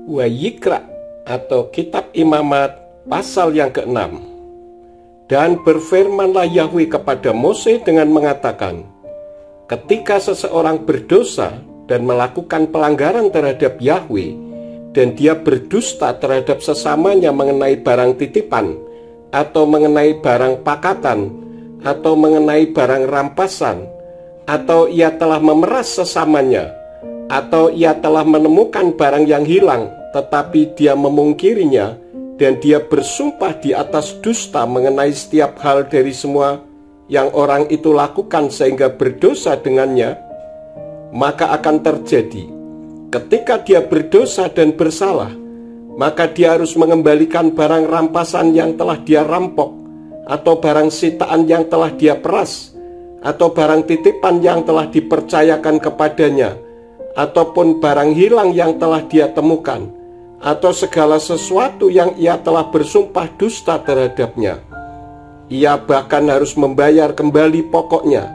Wayikra atau Kitab Imamat pasal yang ke-6. Dan berfirmanlah Yahweh kepada Mose dengan mengatakan, ketika seseorang berdosa dan melakukan pelanggaran terhadap Yahweh, dan dia berdusta terhadap sesamanya mengenai barang titipan, atau mengenai barang pakatan, atau mengenai barang rampasan, atau ia telah memeras sesamanya, atau ia telah menemukan barang yang hilang, tetapi dia memungkirinya, dan dia bersumpah di atas dusta mengenai setiap hal dari semua yang orang itu lakukan sehingga berdosa dengannya, maka akan terjadi, ketika dia berdosa dan bersalah, maka dia harus mengembalikan barang rampasan yang telah dia rampok, atau barang sitaan yang telah dia peras, atau barang titipan yang telah dipercayakan kepadanya, ataupun barang hilang yang telah dia temukan, atau segala sesuatu yang ia telah bersumpah dusta terhadapnya. Ia bahkan harus membayar kembali pokoknya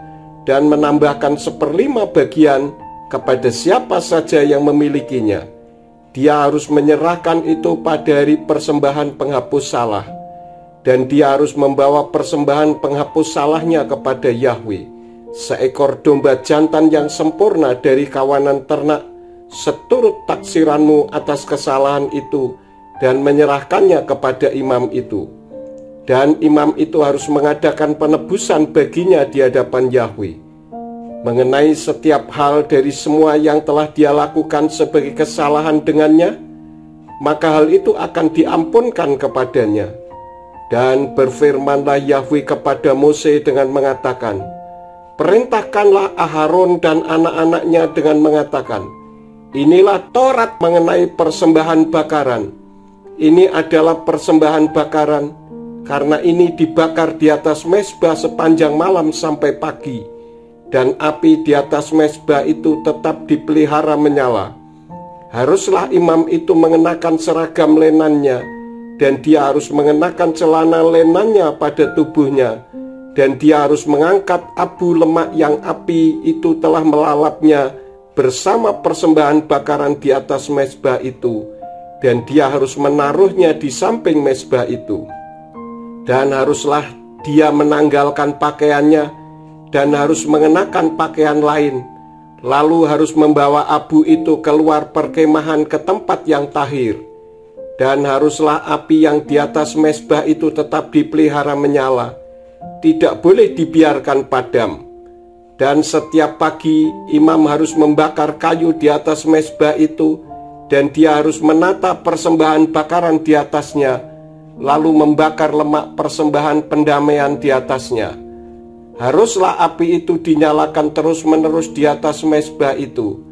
dan menambahkan 1/5 bagian kepada siapa saja yang memilikinya. Dia harus menyerahkan itu pada hari persembahan penghapus salah, dan dia harus membawa persembahan penghapus salahnya kepada Yahweh, seekor domba jantan yang sempurna dari kawanan ternak, seturut taksiranmu atas kesalahan itu, dan menyerahkannya kepada imam itu. Dan imam itu harus mengadakan penebusan baginya di hadapan Yahweh mengenai setiap hal dari semua yang telah dia lakukan sebagai kesalahan dengannya, maka hal itu akan diampunkan kepadanya. Dan berfirmanlah Yahweh kepada Mose dengan mengatakan, perintahkanlah Aharon dan anak-anaknya dengan mengatakan, inilah Taurat mengenai persembahan bakaran. Ini adalah persembahan bakaran, karena ini dibakar di atas mezbah sepanjang malam sampai pagi, dan api di atas mezbah itu tetap dipelihara menyala. Haruslah imam itu mengenakan seragam lenannya, dan dia harus mengenakan celana lenannya pada tubuhnya, dan dia harus mengangkat abu lemak yang api itu telah melalapnya bersama persembahan bakaran di atas mezbah itu, dan dia harus menaruhnya di samping mezbah itu. Dan haruslah dia menanggalkan pakaiannya dan harus mengenakan pakaian lain, lalu harus membawa abu itu keluar perkemahan ke tempat yang tahir. Dan haruslah api yang di atas mezbah itu tetap dipelihara menyala, tidak boleh dibiarkan padam. Dan setiap pagi imam harus membakar kayu di atas mezbah itu, dan dia harus menata persembahan bakaran di atasnya, lalu membakar lemak persembahan pendamaian di atasnya. Haruslah api itu dinyalakan terus-menerus di atas mezbah itu,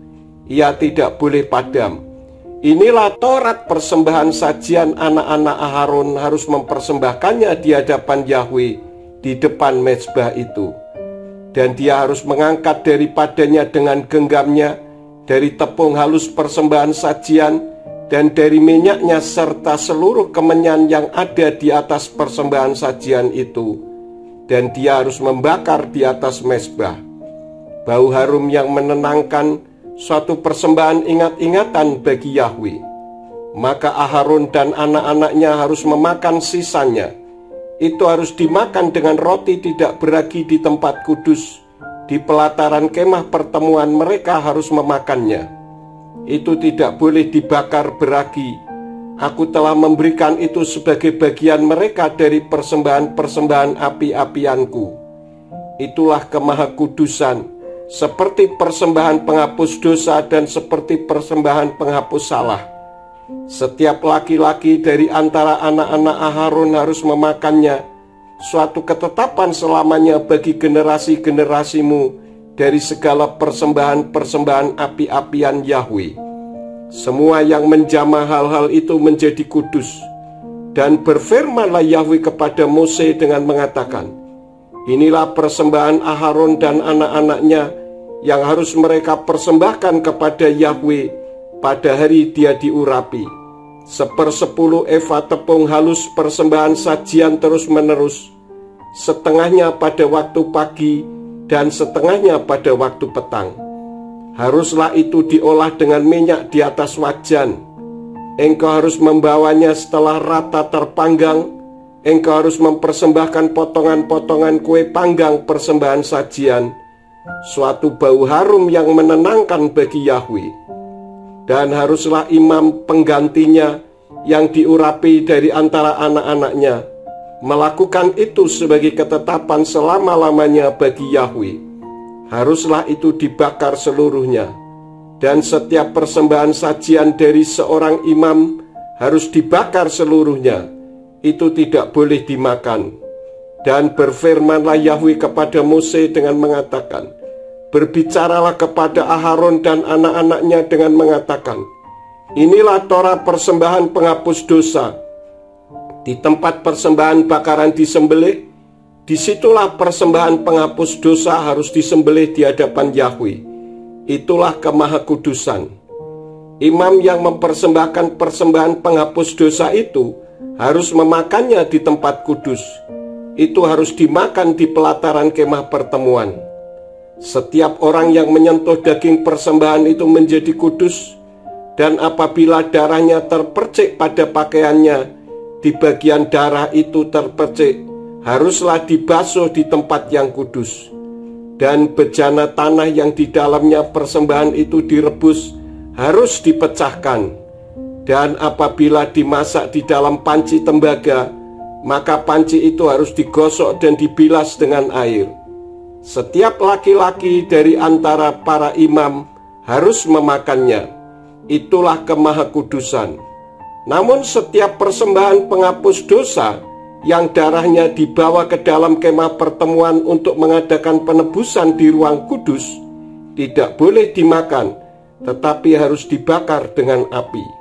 ia tidak boleh padam. Inilah Taurat persembahan sajian anak-anak Aharon harus mempersembahkannya di hadapan Yahweh di depan mezbah itu. Dan dia harus mengangkat daripadanya dengan genggamnya, dari tepung halus persembahan sajian, dan dari minyaknya serta seluruh kemenyan yang ada di atas persembahan sajian itu. Dan dia harus membakar di atas mezbah. Bau harum yang menenangkan, suatu persembahan ingat-ingatan bagi Yahweh. Maka Aharon dan anak-anaknya harus memakan sisanya. Itu harus dimakan dengan roti tidak beragi di tempat kudus. Di pelataran kemah pertemuan mereka harus memakannya. Itu tidak boleh dibakar beragi. Aku telah memberikan itu sebagai bagian mereka dari persembahan-persembahan api-apianku. Itulah kemahakudusan, seperti persembahan penghapus dosa dan seperti persembahan penghapus salah. Setiap laki-laki dari antara anak-anak Aharon harus memakannya, suatu ketetapan selamanya bagi generasi-generasimu dari segala persembahan-persembahan api-apian Yahweh. Semua yang menjamah hal-hal itu menjadi kudus. Dan berfirmanlah Yahweh kepada Mose dengan mengatakan, inilah persembahan Aharon dan anak-anaknya yang harus mereka persembahkan kepada Yahweh pada hari dia diurapi. 1/10 eva tepung halus persembahan sajian terus-menerus, setengahnya pada waktu pagi dan setengahnya pada waktu petang. Haruslah itu diolah dengan minyak di atas wajan. engkau harus membawanya setelah rata terpanggang. Engkau harus mempersembahkan potongan-potongan kue panggang persembahan sajian, suatu bau harum yang menenangkan bagi Yahwe. Dan haruslah imam penggantinya yang diurapi dari antara anak-anaknya melakukan itu sebagai ketetapan selama-lamanya bagi Yahwe. Haruslah itu dibakar seluruhnya. Dan setiap persembahan sajian dari seorang imam harus dibakar seluruhnya. Itu tidak boleh dimakan. Dan berfirmanlah Yahwe kepada Mose dengan mengatakan, berbicaralah kepada Aharon dan anak-anaknya dengan mengatakan, inilah Torah persembahan penghapus dosa. Di tempat persembahan bakaran disembelih, disitulah persembahan penghapus dosa harus disembelih di hadapan Yahwe. Itulah kemahakudusan. Imam yang mempersembahkan persembahan penghapus dosa itu harus memakannya di tempat kudus. Itu harus dimakan di pelataran kemah pertemuan. Setiap orang yang menyentuh daging persembahan itu menjadi kudus. Dan apabila darahnya terpercik pada pakaiannya, di bagian darah itu terpercik, haruslah dibasuh di tempat yang kudus. Dan bejana tanah yang di dalamnya persembahan itu direbus harus dipecahkan. Dan apabila dimasak di dalam panci tembaga, maka panci itu harus digosok dan dibilas dengan air. Setiap laki-laki dari antara para imam harus memakannya. Itulah kemahakudusan. Namun setiap persembahan penghapus dosa yang darahnya dibawa ke dalam kemah pertemuan untuk mengadakan penebusan di ruang kudus tidak boleh dimakan, tetapi harus dibakar dengan api.